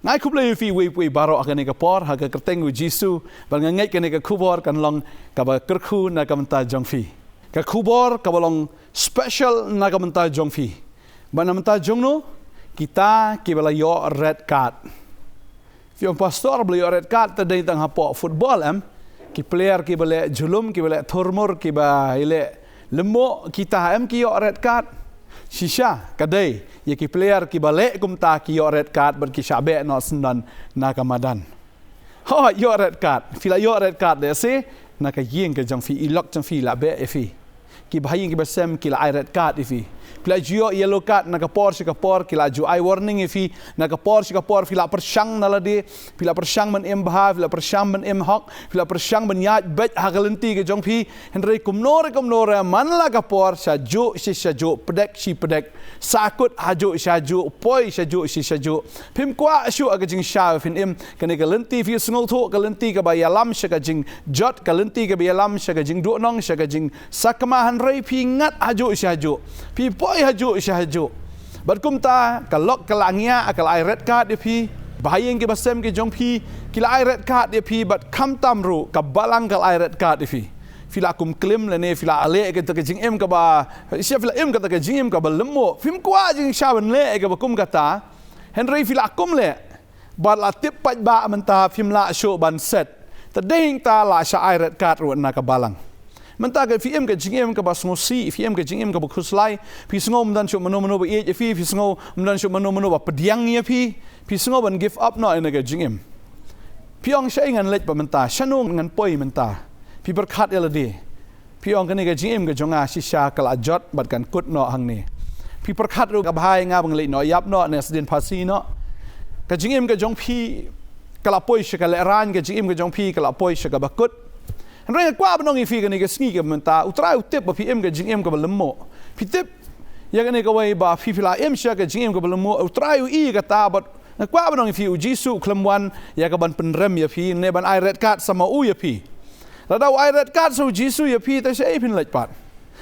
ngay khúc lây phi we baro akan ke por ha ke kerteng u Jisu ban ngai ke ke Khubor kan long ka ba kerkhu na kamta jong fi ka Khubor ka balong special na kamta jong fi ban namta jong no kita ki bala yo red card fiong pastor beli yo red card tadai tang hapo football ki player ki bale julum ki bale thormor ki ba ile lemo kita ki yo red card shisha kadai ye ki player ki bale kumta ki yo red card ber ki shabe no sendan na kamadan ho yo red card fila yo red card de se na ka yeng ke jang fi ilok jang fi la be e fi ki bhayin ki basem ki la red card e fi fila jo yellow card na ka por ki la ju I warning e fi na ka por fila persyang na la de fila persyang men em bha fila persyang men em hok fila persyang men yat bet hagalenti ke jong fi henry kumnore man la ka por sha ju pedek shi pedek sakut haju shaju poi shaju phim kwa shu aga jing sha fin em kane ka lenti fi snol tho ka lenti ka ba yalam sha ka jing jot ka lenti ka ba yalam sha ka jing du nong sha ka jing sakma henry phi ngat haju shaju phi poi haju barkum ta ka lok ka langia ka lai red card phi bahayeng ke basem ke jong phi ki lai red card phi bat kham tamru ka balang ka lai red card phi fila kum klim le ne fila ale ke ta jing em ka ba sia fila em ka ta jing em ka ba lemo phim kwa jing sha ban le ke ba kum ka ta henry fila kum le ba la tip pat ba man ta phim la show ban set ta ding ta la sha ai red card ro na ka balang man ta ke fim ke jing em ka ba sngo si fim ke jing em ka ba khuslai phi sngo man dan shu mano ba e fi sngo man dan shu mano ba pediang ye fi sngo ban give up no in ke jing em piong shai ngan lech ba man ta shanung ngan poi man ta pi berkat ya ladi pi ong kene ke jim ke jonga shisha kala jot bat kan kut no hang ni pi berkat ru ka bhai nga bang le no yap no ne sdin phasi no ka jim ke jong pi kala poi she kala ran ke jim ke jong pi kala poi she ka bakut re kwa bnong fi ke ne ke sngi ke menta utra utip ba pi em ke jim ke balmo pi tip ya ke ne ka wai ba fi fila em she ke jim ke balmo utra i ka ta bat kwa bnong fi u Jisu klemwan ya ka ban penrem ya fi ne ban ai red card sama u ya fi Ladau ai red card so Jisu ya pi ta sei pin lech pat.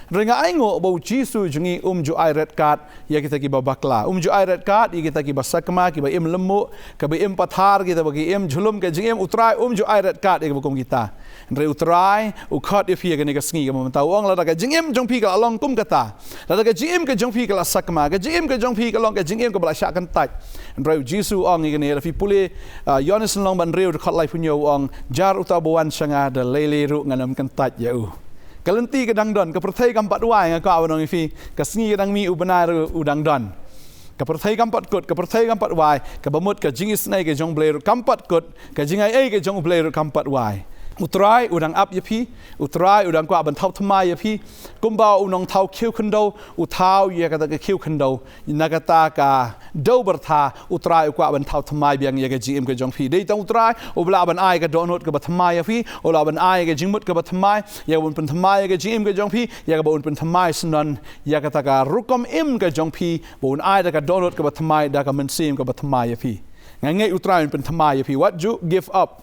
Renga ai ngo bo Jisu jungi ju ai red card ya kita ki babakla. Ju ai red card ya kita ki basakma ki ba im lemu ka ba im pathar kita bagi im julum ke jing im utrai ju ai red card ya bakum kita. Re utrai u khat ya pi ke ne ka sngi ka mam tau ong la ka jing im jong pi ka long kum kata. La ka jing im ke jong pi ka sakma ka jing im ke jong pi ka long ka jing im ka bla sha kan tat. Re Jisu ong ke ne fi puli Yohanes long ban reu khat lai punyo ong jar utabuan sanga da lele ru nganam kan tat ya u. Kalenti ke dang don ke perthai kampat wai nga ka awang fi ke sngi dang mi ubana udang don ke perthai kampat kut ke perthai kampat wai ke bamut ke jingis nai ke jong bleru kampat kut ke jingai ai ke jong bleru kampat wai utrai udang ap yapi utrai udang kwa ban thau thmai yapi kumba unong thau khiu khndo uthau ye ka ta ke khiu khndo nagata ka do bertha utrai kwa ban thau thmai biang ye ke gm ke jong phi dei tang utrai obla ban ai ka donot ke ba thmai yapi ola ban ai ke jingmut ke ba thmai ye bun pen thmai ke gm ke jong phi ye ka bun pen thmai snan ye ka ta ka rukom im ke jong phi bun ai da ka donot ke ba thmai da ka men sim ke ba thmai yapi ngai utrai pen thmai yapi what you give up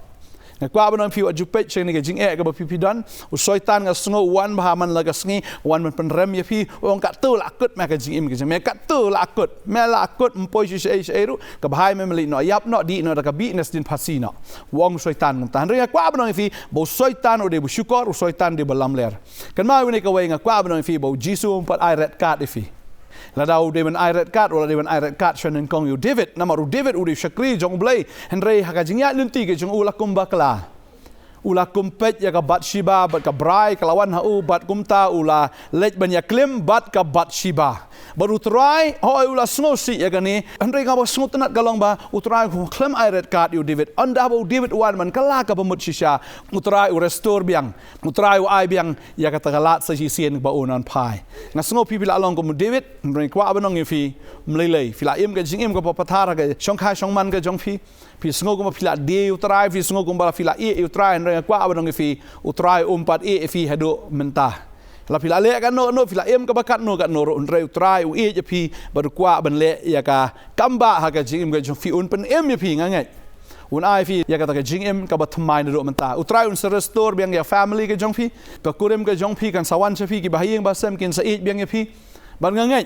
kwa banon fi aju pech cheng ne jing e ka ba pi dan u soitan nga sngo wan ba man la ka sngi wan man pen rem ye fi ong ka tu la kut ma ka jing im ke me ka tu la kut me la kut mpoi shi e ru ka bhai me meli no yap no di no da ka bi nes din phasi no wong soitan ngam tan re kwa banon fi bo soitan o de bu shukor u soitan de balam ler kan ma ne ka we nga kwa banon fi bo Jisu pat ai red card fi la dau de man ai red card ola de man ai red card chen kong yu David namaru David u de shakri jong blai henry haka jingya lunti ke jong ulakum bakla ula kumpet ya ka Bathsheba bat ka brai kalawan ha u bat kumta ula lech ban ya klim bat ka Bathsheba baru try hoi ula sngosi ya gani andre ka ba sngot nat galong ba utrai ko klim ai red card yu David anda ba David wan man kala ka pemut shisha utrai u restore biang utrai u ai biang ya ka tagalat sa sien ba unan pai nga sngo pi bila long ko David andre kwa abanong fi mlelei fila im ka jingim ko pathara ka shongkha shongman ka jongfi fi sngo ko fila de utrai fi sngo ko ba fila e utrai kwa abanong fi utrai umpat e fi hado mentah la fila le kan no fila em ka bakat no ro unre utrai u e je fi baru kwa ban le ya ka kamba ha ka jing em ka fi un pen em ye fi ngai un ai fi ya ka ta ka jing em ka ba thmai ro mentah utrai un restore biang ya family ka jong fi ka kurem ka jong fi kan sawan che fi ki bahiyeng ba sem kin sa e biang ye fi ban ngai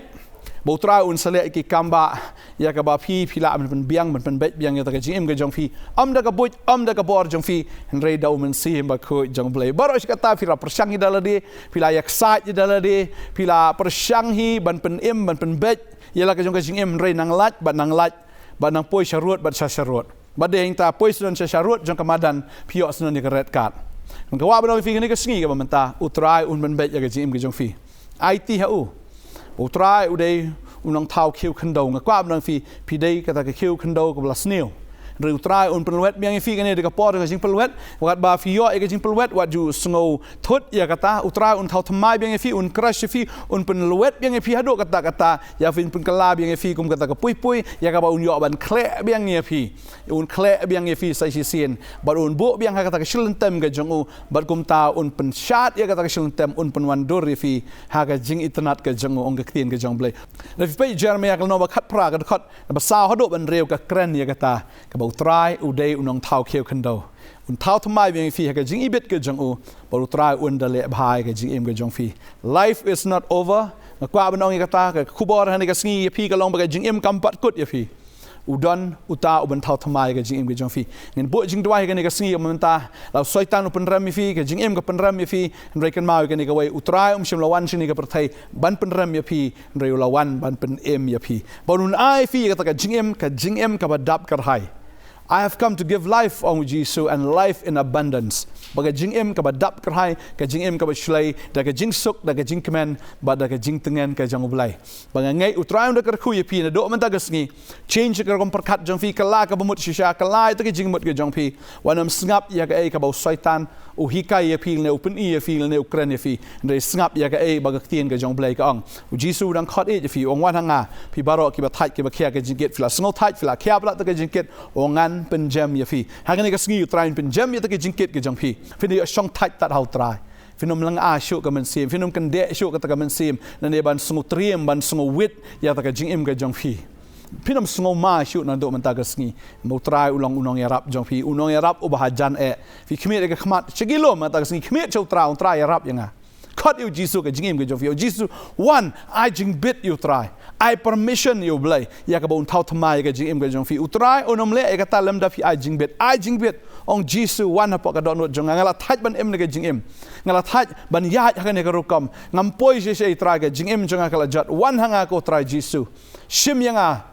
bau trai un sale ki kamba ya ka ba phi phila man biang man bet biang ya ta ka jing ka jong phi da ka buj da ka bor jong phi rei dau man si ba ko jong blai baro ka ta phira persang hi dalade phila yak sa ji dalade phila persang hi ban pen ban pen bet ya la ka jong ka jing rei nang lat ba nang poi syarut ba syarut ba de ta poi sun syarut jong ka madan phio sun ni ka red card man ka wa ba phi ni ka sngi ka ba man ta utrai un ban bet ya ka jing ka jong phi IT hau utrai udai unang thau khiu khando nga kwam nang phi dei ka ta ka khiu khando ka bla snil rồi trai un peluet biang phi ka ne de ka por ka jing peluet wat ba phi yo e ka jing peluet wat ju sngo thut ya kata utrai un thau thamai biang phi un crush phi un peluet biang phi hado kata ya fin pun kala biang phi kum kata ka pui ya ka ba un yo ban khle biang phi un khle biang phi sai si sien ba un bo biang kata ka shilun tem ka jong u ba kum ta un pen shat ya kata ka shilun tem un pen wan dor phi ha ka jing itnat ka jong ong ka tien ka jong blai la phi Jeremaiah ka no ba khat pra ka khat ba sa hado ban reu ka kren ya kata ka utrai udai unong thau kheu khando un thau thamai biang phi ka jing ibet ka jong u ba utrai un da le bhai ka jing ka jong phi life is not over na kwa banong ka ta ka khubor han ka sngi phi ka long ba ka jing kam pat kut ya phi udon uta uban thau thamai ka jing ka jong phi nen bo jing dwai ka ne ka sngi man ta la soitan upan ram phi ka jing ka pan ram phi rei kan mau ka ne ka wai utrai shim lawan shini ka perthai ban pan ram ya phi rei lawan ban pan ya phi bonun ai phi ka ta ka jing ka ba dap kar hai I have come to give life on Jesus and life in abundance. Baga jing ka ba dap kerhai, ka jing ka ba shlai, da ka jing suk, da ka jing kemen, ba da ka jing tengen ka jang ublai. Baga ngai utrai da ka khu ye pi na do man ta ka sngi. Change ka kom perkat jang fi kala ka bamut shisha kala ta ka jing mut ka jang fi. Wanam sngap ya ka ka ba saitan u hikai ye pi ne open ye fi ne ukran ye fi. Ndai sngap ya ka baga tien ka jang blai ka ong. U Jesus dang khot ye fi ong wan hanga. Pi baro ki ba thai ki ba khia ka jing get fila sngo thai fila khia bla ta ka jing get ongan pen jam ya fi hagan ka sngi utrai pen jam ya ta ke jingkit ke jang fi fini shong thai tat hau trai finom lang a shu ka man sim finom kan de shu ka ta ka man sim na ne ban sngu triem ban sngu wit ya ta ka jing ka jang fi finom sngu ma shu na do man ta ka sngi mo trai ulang unong ya rap jang fi unong ya rap u ba jan fi khmi ka khmat chigilo ma ta ka sngi khmi chau trai ya rap yanga khot you Jesus ka jing ka jang fi Jesus one I jing bit you try I permission you blay ya ka bon thau thamai ka jing ka jong fi utrai onom le ka ta lam da fi I jing bit ong Jesus wan ha pa ka don jong ngala thaj ban em ne ka jing ngala thaj ban ya ha ne ka rukam ngam poi je se trai ka jing jong ka la jat wan hanga ko trai Jesus shim yanga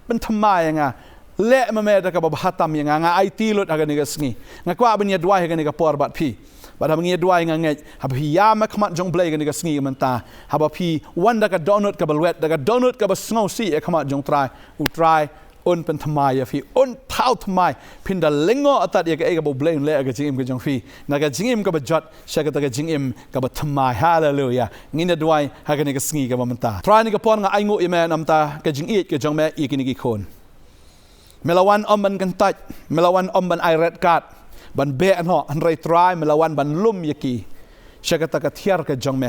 ban thamai yanga le ma me da ka ba hatam yanga nga I ti lot ha ne ka sngi ngakwa ban ya dwai ha ne ka por bat phi But having a dwai nganget, have he yama kamat jong blay and sngi manta, have a pea, one like a donut kabalwet, like a donut kab a snow sea, a kamat jong try, un pentamaya fi, un tout my, pinda lingo at that yagable blame leg a jim jong fi, naga jim kab a jot, shagata jim kab a tamai, hallelujah, nina dwai, haganic sngi gamanta. Trying upon I know man amta, gajing eat, gajong me, ikinigi kon. Melawan omban kan touch, melawan omban I red card. Ban be anho an rai try melawan ban lum yaki shakata ka thiar ka jong me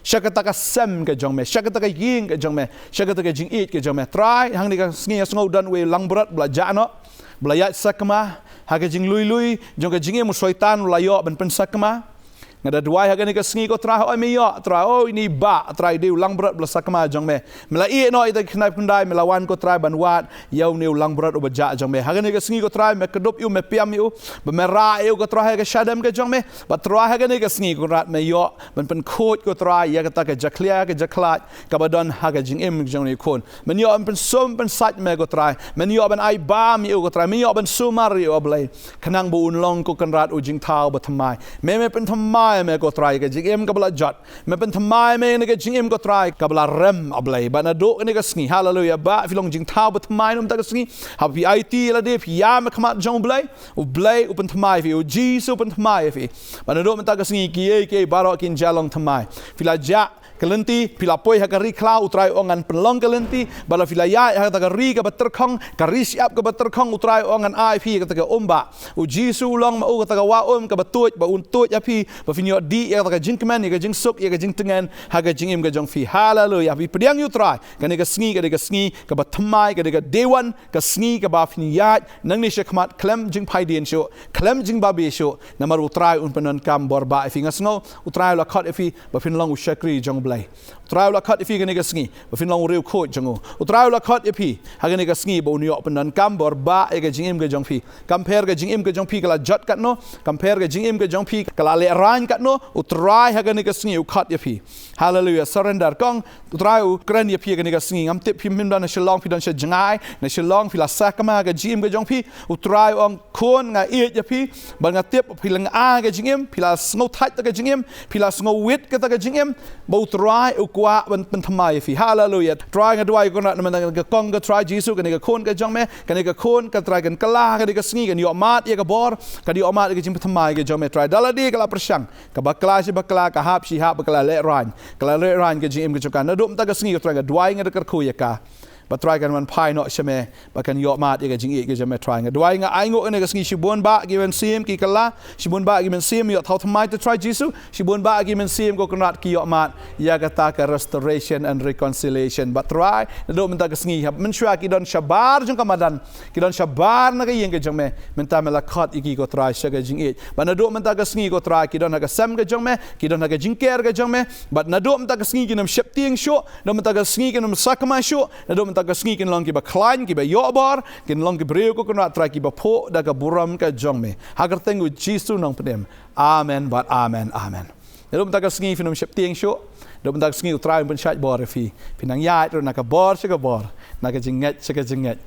shakata ka sem ka jong me shakata ka ying ka jong me shakata ka jing eat ka jong me try hang ni ka sngi sngo dan we langbrat bla jano bla ya sakma ha ka jing lui jong ka jinge mu soitan la yo ban pen sakma ngada dwai ha ka ni ka sngi ko try oi me yo try oi ni ba try de langbrat bla sakma jong me mela e no ita knai pundai melawan ko try ban wat yau ni langbrat oba ja jong me ha ka ni ka sngi ko try me kedop yu me piam yu ba me ra yu ko try ha ka shadam ka jong me ba try ha ka ni ka sngi ko rat me yo ban pen khot ko try ya ka ta ka jaklia ka jaklat ka ba don ha ka jing em jong ni kon men yo pen som pen sat me ko try men yo ban ai ba mi ko try men yo ban sumar yo oblai kanang bu un long ko kan rat u jing thau ba thamai me pen thamai me ko try ka jing em ka bla jot me pen thamai me ne ka jing em ko try ka bla rem oblai ba na do ne ka sngi hallelujah ba filong jing thau ba thamai nom ta ka sngi ha pi IT la de pi ya me khamat jong blai u pen thamai fi u Jesus pen thamai fi ba na do me ta ka sngi ki ke baro kin jalong thamai fila ja kalenti pila poi ha kari klau utrai ongan penlong kalenti bala fila ya ha ta kari ka baterkhong kari siap ka baterkhong utrai ongan ai phi ka ta omba u jisu long ma u ka ta wa ka batuj ba un tuj a phi ba finyo di ya ka jing kemen ya ka jing suk ya ka jing tengen ha ka jing im ka jong fi hallelujah bi pediang yu try ka ne ka sngi ka ba thamai ka dewan ka sngi ka ba finyat nang ni shekmat klem jing pai dien sho klem jing ba be sho namar utrai un panan kam bor ba fi ngasngo utrai la khat fi ba fin long u shakri jong blai utrai la khat fi ka ne ka sngi ba fin long reu kho jong utrai la khat fi ha ka ne ka sngi ba unyo panan kam bor ba ya ka jing im ka jong fi compare ka jing im ka jong fi ka la jot kat no compare ka jing im ka jong fi ka la le ran kat no utrai ha ka ne ka sngi u khat ya fi hallelujah surrender kong utrai u kran ya fi ka ne ka sngi ngam tip phim dan na Shillong fi dan sha jangai na Shillong fi la sakama ka jing im ka jong fi utrai ong khon nga e ya fi ba nga tip fi lang a ka jing im fi la sngo thai ta ka jing im fi la sngo wit ka ta ka jing im ba utrai u kwa ban thamai fi hallelujah try nga dwai ko na ka kong ka try Jesus ka ne ka khon ka jong me ka ne ka khon ka try kan kala ka ne ka sngi ka ni mat ya ka bor ka di mat ka jing thamai ka jong me try daladi ka la prasang ka bakla si bakla ka hap si hap bakla le ran ka jing im ka jong ka na dum ta ka sngi ka try ka dwai nga ka khu ya ka ba try kan man pai no shame ba kan yo mat ya ka jing e ka jong me try nga dwai nga ai ngo ne ka sngi shibon ba gi men sim ki kala shibon ba gi men sim yo thau thamai to try Jesus shibon ba gi men sim ko kanat ki yo mat ya ka ta ka restoration and reconciliation ba try na dum ta ka sngi hab men shwa ki don shabar jong kamadan ki don shabar na ka yeng ka jong me men ta me la khat iki ko try sha ka jing e ba na dum ta ka sngi ko try ki don na ka sam ka jong me ki don na ka jing ker ka jong me ba na dum ta ka sngi ki nam shep tieng sho dum ta ka sngi ki nam sakma sho na dum ta ka sngi kin long ki ba klein ki ba yobar kin long ki breu ko na try ki ba pho da ka buram ka jong me hagar tengu Jesus nong pedem amen but amen dum ta ka sngi finum shep tieng sho dum ta ka sngi utrai ben chat bor fi pinang yai ro na ka bor se ka bor na ka jinget se ka jinget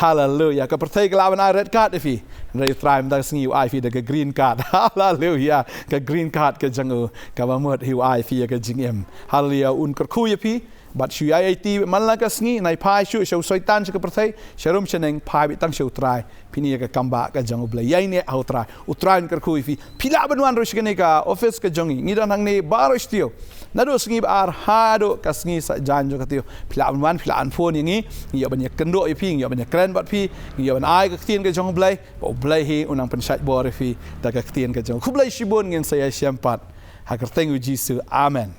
hallelujah ka pertai ka lawan red card fi rai utrai ta sngi ai fi da ka green card hallelujah ka green card ka jangu ka ba mot hiu ai fi ka jingem hallelujah un kar khu ya fi but shu ai ti man la ka sngi nai pai shu shau shaitan se ka pertai sharum cheneng pai bi tang shau trai pini ka kamba ka jangu ble yai ne au trai utrai kar khu fi pila banwan ro shikene ka office ka jangi ngi dan hang ne baro stio na do sngi ar hado ka sngi sa jan jo ka tio pila banwan pila an phone ngi ngi ban ya kendo i fi ngi ban ya kren bat fi ngi ban ai ka tien ka jangu ble bo ble hi unang pen shat bor fi ta ka tien ka jangu khu ble shibon ngin sa ya syampat hagar tengu Jesus amen